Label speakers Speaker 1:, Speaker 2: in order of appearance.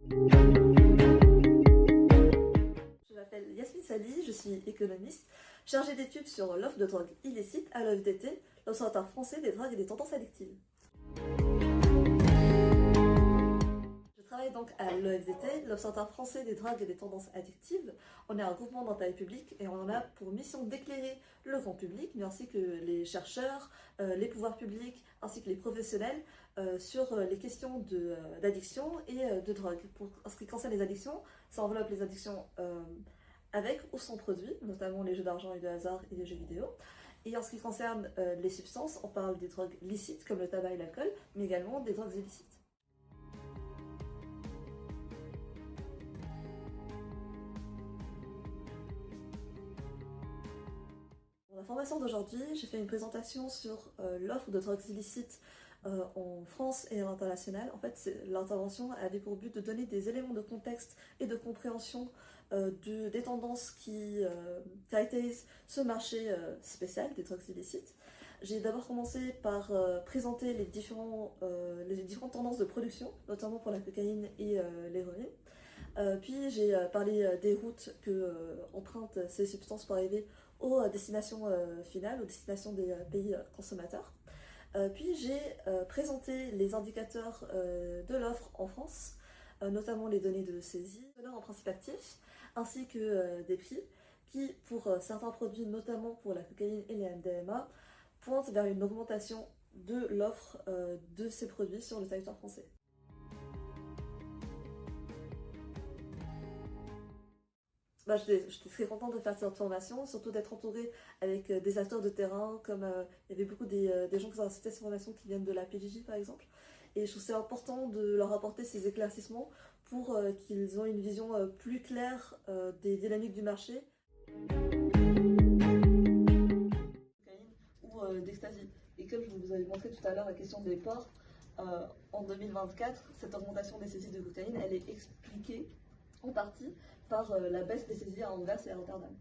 Speaker 1: Je m'appelle Yasmine Sali, je suis économiste, chargée d'études sur l'offre de drogue illicite à l'OFDT, l'Observatoire français des drogues et des tendances addictives. Je travaille donc à l'OFDT, l'Observatoire français des drogues et des tendances addictives. On est un groupement d'intérêt public et on a pour mission d'éclairer le grand public, mais ainsi que les chercheurs, les pouvoirs publics, ainsi que les professionnels sur les questions d'addiction et de drogue. En ce qui concerne les addictions, ça enveloppe les addictions avec ou sans produits, notamment les jeux d'argent et de hasard et les jeux vidéo. Et en ce qui concerne les substances, on parle des drogues licites comme le tabac et l'alcool, mais également des drogues illicites. Pour la formation d'aujourd'hui, j'ai fait une présentation sur l'offre de drogues illicites en France et à l'international. En fait, l'intervention avait pour but de donner des éléments de contexte et de compréhension des tendances qui caractérisent ce marché spécial des drogues illicites. J'ai d'abord commencé par présenter les différentes tendances de production, notamment pour la cocaïne et l'héroïne. Puis j'ai parlé des routes que empruntent ces substances pour arriver aux destinations finales, aux destinations des pays consommateurs. Puis j'ai présenté les indicateurs de l'offre en France, notamment les données de saisie, teneur en principe actif, ainsi que des prix, qui pour certains produits, notamment pour la cocaïne et les MDMA, pointent vers une augmentation de l'offre de ces produits sur le territoire français. J'étais très contente de faire cette formation, surtout d'être entourée avec des acteurs de terrain, comme il y avait beaucoup des gens qui ont assisté à cette formation qui viennent de la PJJ par exemple. Et je trouve c'est important de leur apporter ces éclaircissements pour qu'ils aient une vision plus claire des dynamiques du marché. Ou d'ecstasy. Et comme je vous avais montré tout à l'heure la question des ports, en 2024, cette augmentation des saisies de cocaïne, elle est expliquée en partie par la baisse des saisies à Anvers et à Rotterdam.